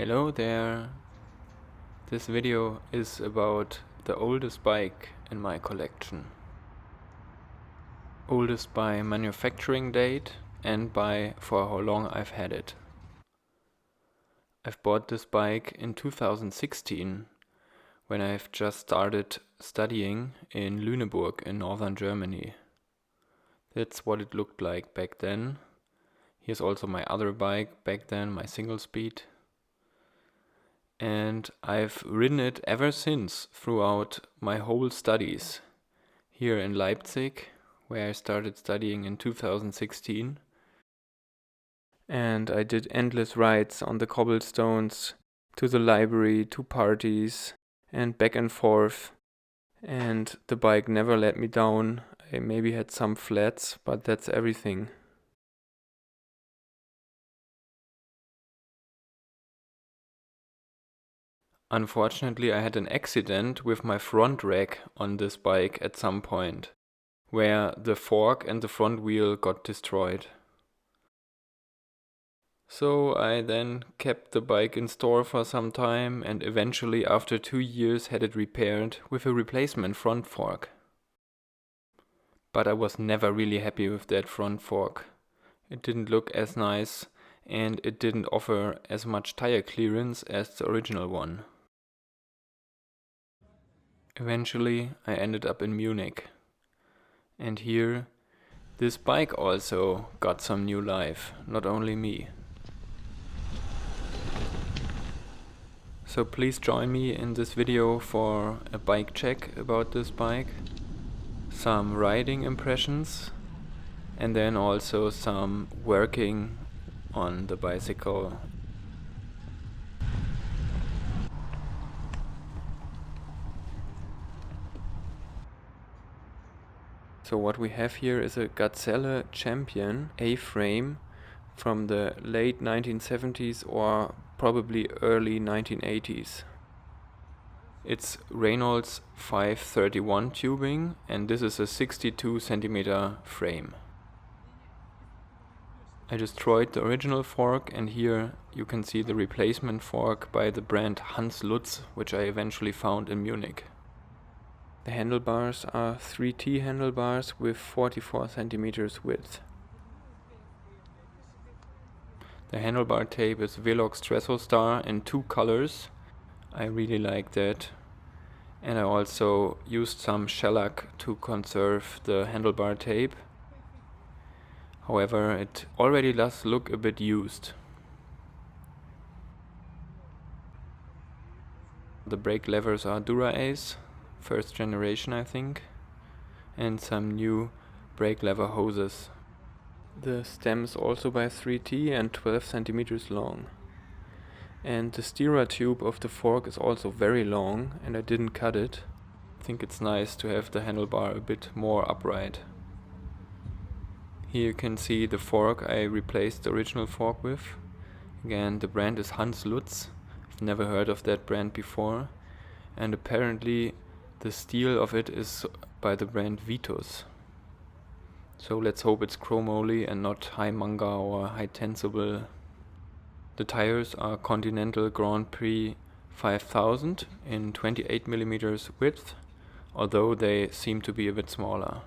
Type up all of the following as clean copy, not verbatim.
Hello there. This video is about the oldest bike in my collection. Oldest by manufacturing date and by for how long I've had it. I've bought this bike in 2016 when I've just started studying in Lüneburg in northern Germany. That's what it looked like back then. Here's also my other bike back then, my single speed. And I've ridden it ever since throughout my whole studies here in Leipzig, where I started studying in 2016. And I did endless rides on the cobblestones to the library, to parties, and back and forth. And the bike never let me down. I maybe had some flats, but that's everything. Unfortunately, I had an accident with my front rack on this bike at some point, where the fork and the front wheel got destroyed. So I then kept the bike in store for some time and eventually after 2 years had it repaired with a replacement front fork. But I was never really happy with that front fork. It didn't look as nice and it didn't offer as much tire clearance as the original one. Eventually, I ended up in Munich. And here, this bike also got some new life, not only me. So please join me in this video for a bike check about this bike, some riding impressions, and then also some working on the bicycle. So what we have here is a Gazelle Champion A-frame from the late 1970s or probably early 1980s. It's Reynolds 531 tubing and this is a 62 centimeter frame. I destroyed the original fork and here you can see the replacement fork by the brand Hans Lutz, which I eventually found in Munich. The handlebars are 3T handlebars with 44 centimeters width. The handlebar tape is Velox Tresol in 2 colors. I really like that. And I also used some shellac to conserve the handlebar tape. However, it already does look a bit used. The brake levers are Dura-Ace. First generation I think, and some new brake lever hoses. The stem is also by 3T and 12 centimeters long. And the steerer tube of the fork is also very long and I didn't cut it. I think it's nice to have the handlebar a bit more upright. Here you can see the fork I replaced the original fork with. Again, the brand is Hans Lutz. I've never heard of that brand before. And apparently the steel of it is by the brand Vitus. So let's hope it's chromoly and not high manga or high tensible. The tires are Continental Grand Prix 5000 in 28mm width, although they seem to be a bit smaller.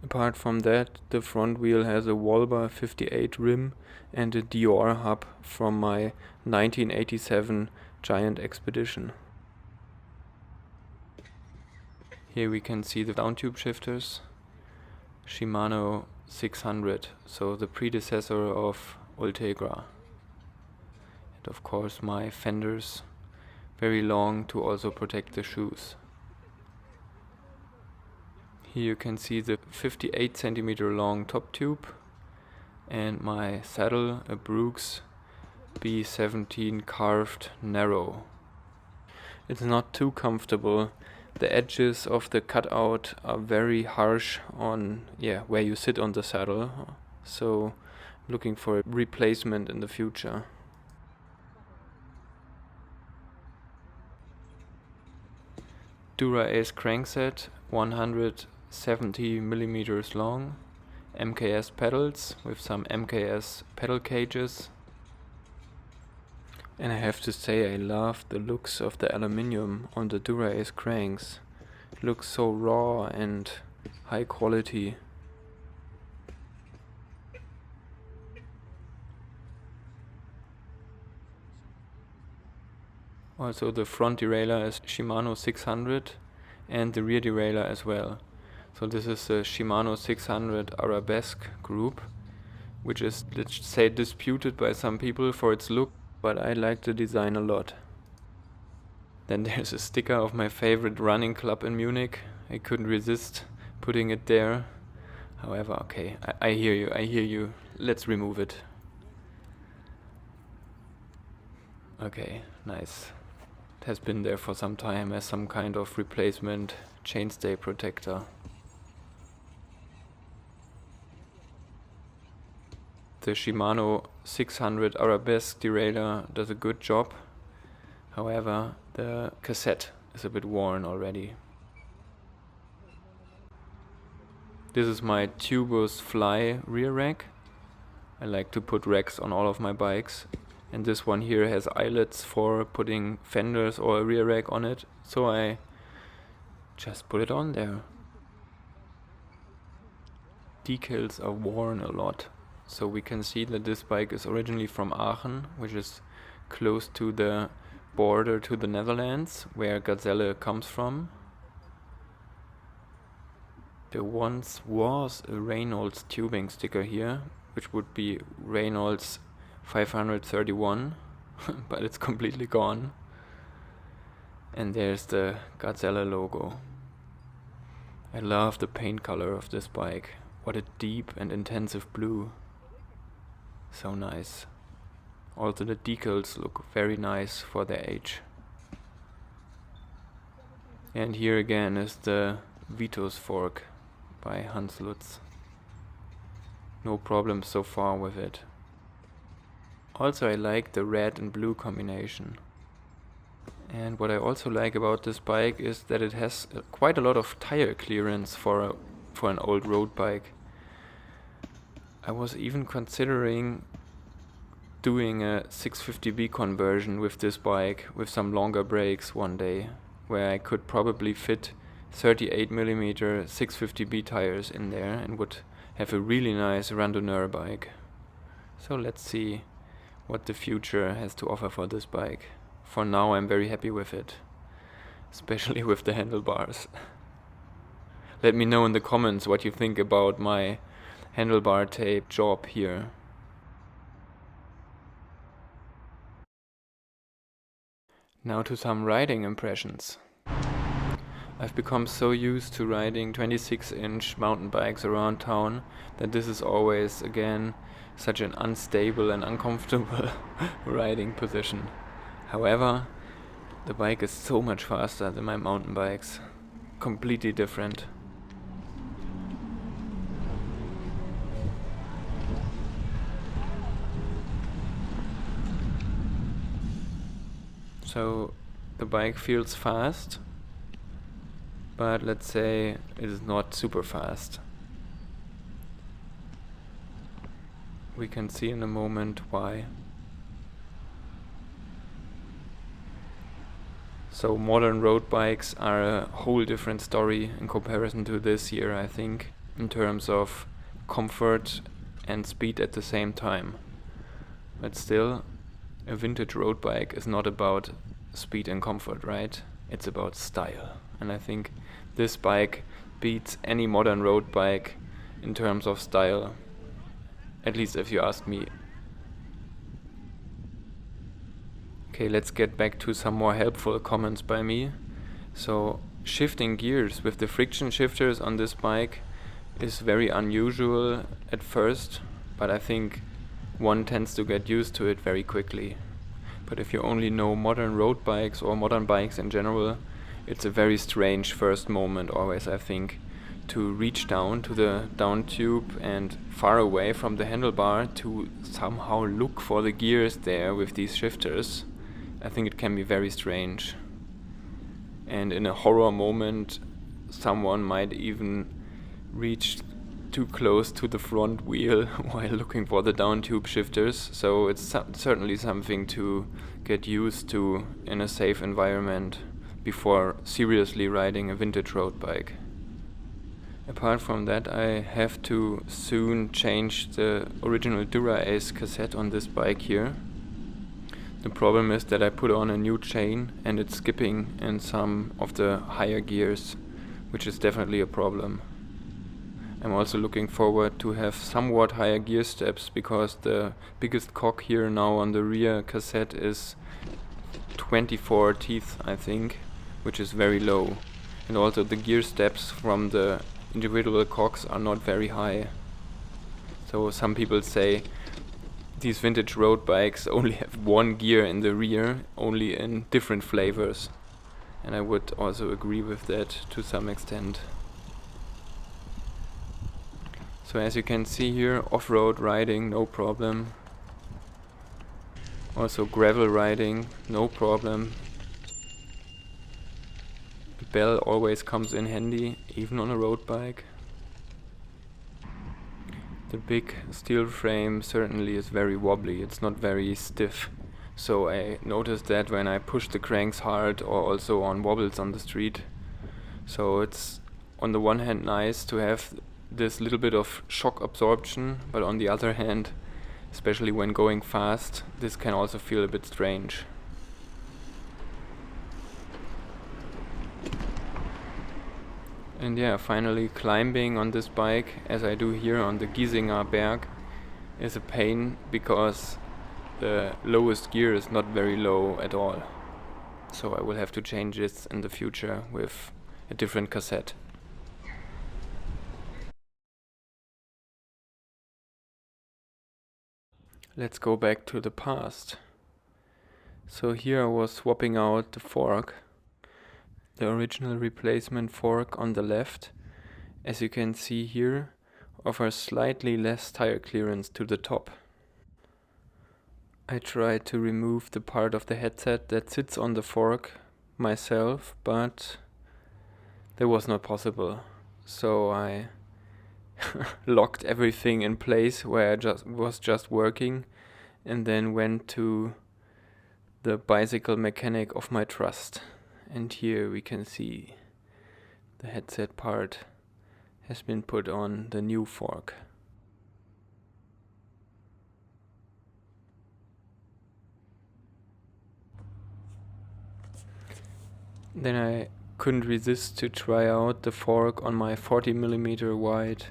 Apart from that, the front wheel has a Volba 58 rim and a Dior hub from my 1987 Giant Expedition. Here we can see the down tube shifters, Shimano 600, so the predecessor of Ultegra. And of course my fenders, very long to also protect the shoes. Here you can see the 58 centimeter long top tube and my saddle, a Brooks B17 carved narrow. It's not too comfortable. The edges of the cutout are very harsh on where you sit on the saddle, so I'm looking for a replacement in the future. Dura-Ace crankset, 170 millimeters long, MKS pedals with some MKS pedal cages, And I have to say I love the looks of the aluminium on the Dura-Ace cranks. It looks so raw and high quality. Also the front derailleur is Shimano 600 and the rear derailleur as well. So this is the Shimano 600 Arabesque group, which is, let's say, disputed by some people for its look, but I like the design a lot. Then there's a sticker of my favorite running club in Munich. I couldn't resist putting it there. However, okay, I hear you. Let's remove it. Okay, nice. It has been there for some time as some kind of replacement chainstay protector. The Shimano 600 Arabesque derailleur does a good job. However, the cassette is a bit worn already. This is my tubeless fly rear rack. I like to put racks on all of my bikes. And this one here has eyelets for putting fenders or a rear rack on it. So I just put it on there. Decals are worn a lot. So we can see that this bike is originally from Aachen, which is close to the border to the Netherlands, where Gazelle comes from. There once was a Reynolds tubing sticker here, which would be Reynolds 531, but it's completely gone. And there's the Gazelle logo. I love the paint color of this bike. What a deep and intensive blue. So nice. Also the decals look very nice for their age. And here again is the Vitus fork by Hans Lutz. No problem so far with it. Also I like the red and blue combination. And what I also like about this bike is that it has quite a lot of tire clearance for an old road bike. I was even considering doing a 650B conversion with this bike with some longer brakes one day, where I could probably fit 38mm 650B tires in there and would have a really nice randonneur bike. So let's see what the future has to offer for this bike. For now I'm very happy with it, especially with the handlebars. Let me know in the comments what you think about my handlebar tape job here. Now to some riding impressions. I've become so used to riding 26-inch mountain bikes around town that this is always, again, such an unstable and uncomfortable riding position. However, the bike is so much faster than my mountain bikes. Completely different. So the bike feels fast, but let's say it is not super fast. We can see in a moment why. So modern road bikes are a whole different story in comparison to this year, I think, in terms of comfort and speed at the same time. But still, a vintage road bike is not about speed and comfort, right? It's about style. And I think this bike beats any modern road bike in terms of style. At least if you ask me. Okay, let's get back to some more helpful comments by me. So, shifting gears with the friction shifters on this bike is very unusual at first, but I think one tends to get used to it very quickly. But if you only know modern road bikes or modern bikes in general, it's a very strange first moment always, I think, to reach down to the down tube and far away from the handlebar to somehow look for the gears there with these shifters. I think it can be very strange. And in a horror moment, someone might even reach too close to the front wheel while looking for the down tube shifters, so it's certainly something to get used to in a safe environment before seriously riding a vintage road bike. Apart from that, I have to soon change the original Dura-Ace cassette on this bike here. The problem is that I put on a new chain and it's skipping in some of the higher gears, which is definitely a problem. I'm also looking forward to have somewhat higher gear steps, because the biggest cock here now on the rear cassette is 24 teeth, I think, which is very low. And also the gear steps from the individual cocks are not very high. So some people say these vintage road bikes only have one gear in the rear, only in different flavors. And I would also agree with that to some extent. So as you can see here, off-road riding, no problem. Also gravel riding, no problem. The bell always comes in handy, even on a road bike. The big steel frame certainly is very wobbly, it's not very stiff. So I noticed that when I push the cranks hard, or also on wobbles on the street. So it's on the one hand nice to have this little bit of shock absorption, but on the other hand, especially when going fast, this can also feel a bit strange. And yeah, finally climbing on this bike, as I do here on the Giesinger Berg, is a pain, because the lowest gear is not very low at all. So I will have to change this in the future with a different cassette. Let's go back to the past. So here I was swapping out the fork, the original replacement fork on the left, as you can see here, offers slightly less tire clearance to the top. I tried to remove the part of the headset that sits on the fork myself, but that was not possible. So I locked everything in place where I was just working, and then went to the bicycle mechanic of my trust. And here we can see the headset part has been put on the new fork. Then I couldn't resist to try out the fork on my 40mm wide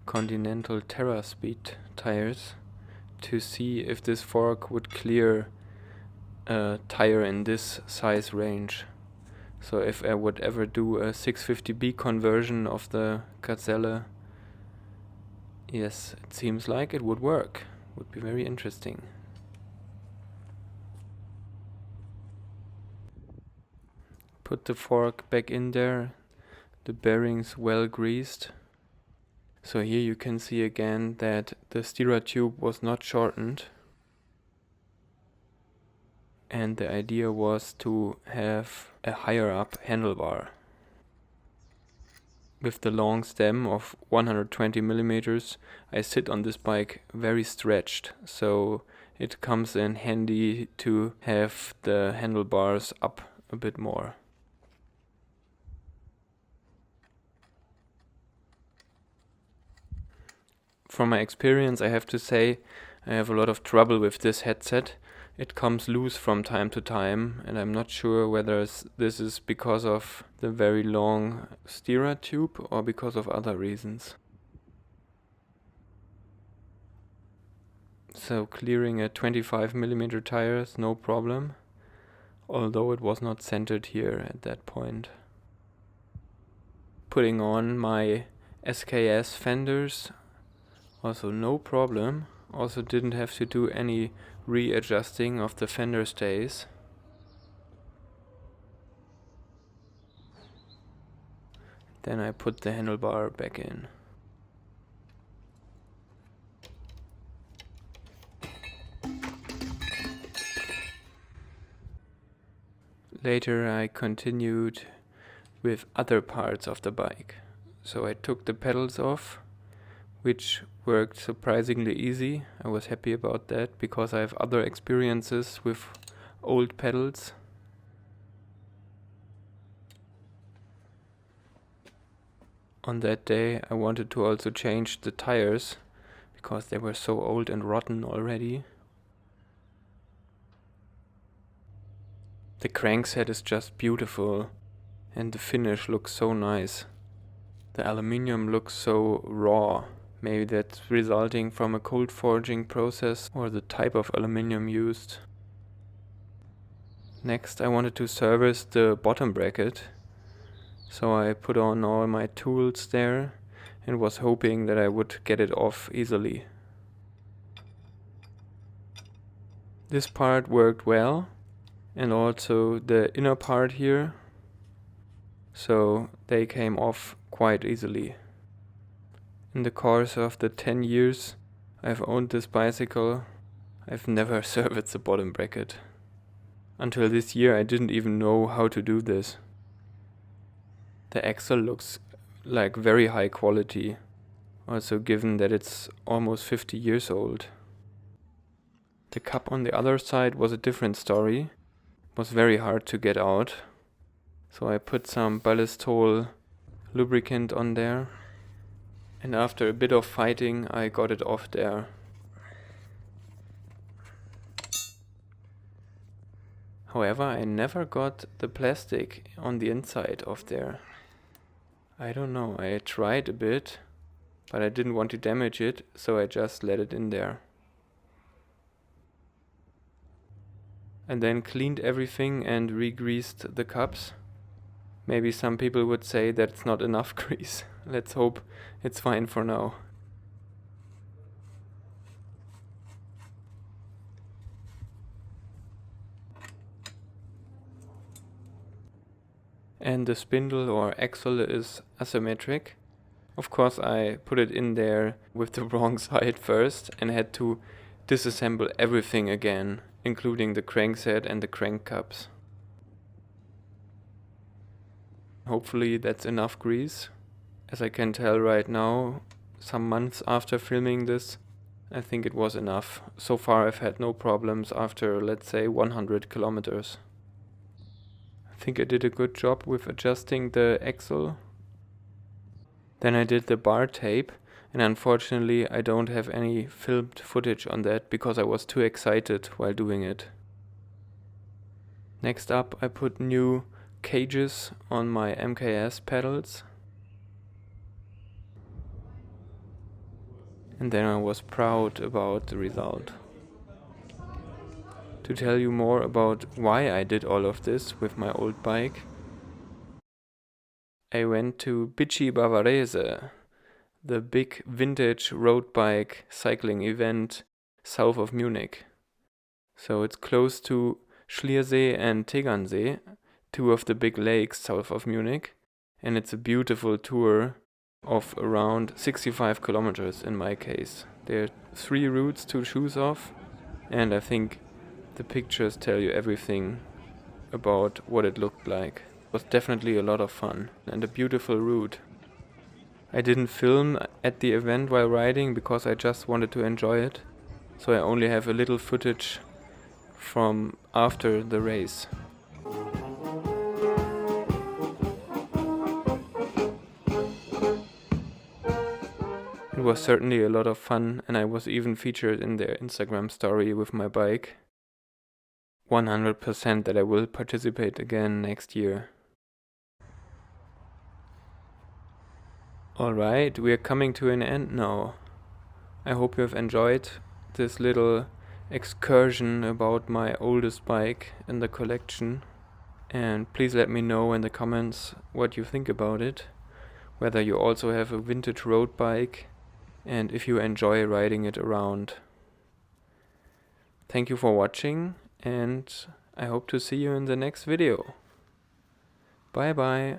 Continental Terra Speed tires to see if this fork would clear a tire in this size range. So if I would ever do a 650B conversion of the Gazelle, yes, it seems like it would work. Would be very interesting. Put the fork back in there, the bearings well greased. So here you can see again that the steerer tube was not shortened. And the idea was to have a higher up handlebar. With the long stem of 120mm, I sit on this bike very stretched, so it comes in handy to have the handlebars up a bit more. From my experience, I have to say I have a lot of trouble with this headset. It comes loose from time to time, and I'm not sure whether this is because of the very long steerer tube or because of other reasons. So clearing a 25mm tire is no problem, although it was not centered here at that point. Putting on my SKS fenders, also no problem. Also didn't have to do any readjusting of the fender stays. Then I put the handlebar back in. Later I continued with other parts of the bike. So I took the pedals off, which worked surprisingly easy. I was happy about that because I have other experiences with old pedals. On that day I wanted to also change the tires because they were so old and rotten already. The crankset is just beautiful and the finish looks so nice. The aluminium looks so raw. Maybe that's resulting from a cold forging process or the type of aluminium used. Next I wanted to service the bottom bracket. So I put on all my tools there and was hoping that I would get it off easily. This part worked well, and also the inner part here, so they came off quite easily. In the course of the 10 years I've owned this bicycle, I've never serviced the bottom bracket. Until this year I didn't even know how to do this. The axle looks like very high quality, also given that it's almost 50 years old. The cup on the other side was a different story. It was very hard to get out, so I put some ballistol lubricant on there, and after a bit of fighting I got it off there. However, I never got the plastic on the inside of there. I don't know, I tried a bit, but I didn't want to damage it, so I just let it in there. And then cleaned everything and re-greased the cups. Maybe some people would say that's not enough grease. Let's hope it's fine for now. And the spindle or axle is asymmetric. Of course I put it in there with the wrong side first and had to disassemble everything again, including the crankset and the crank cups. Hopefully that's enough grease. As I can tell right now, some months after filming this, I think it was enough. So far I've had no problems after, let's say, 100 kilometers. I think I did a good job with adjusting the axle. Then I did the bar tape, and unfortunately I don't have any filmed footage on that because I was too excited while doing it. Next up I put new cages on my MKS pedals. And then I was proud about the result. To tell you more about why I did all of this with my old bike, I went to Bici Bavarese, the big vintage road bike cycling event south of Munich. So it's close to Schliersee and Tegernsee, two of the big lakes south of Munich, and it's a beautiful tour of around 65 kilometers in my case. There are 3 routes to choose off, and I think the pictures tell you everything about what it looked like. It was definitely a lot of fun and a beautiful route. I didn't film at the event while riding because I just wanted to enjoy it, so I only have a little footage from after the race. It was certainly a lot of fun, and I was even featured in their Instagram story with my bike. 100% that I will participate again next year. Alright, we are coming to an end now. I hope you have enjoyed this little excursion about my oldest bike in the collection. And please let me know in the comments what you think about it. Whether you also have a vintage road bike and if you enjoy riding it around. Thank you for watching, and I hope to see you in the next video. Bye bye.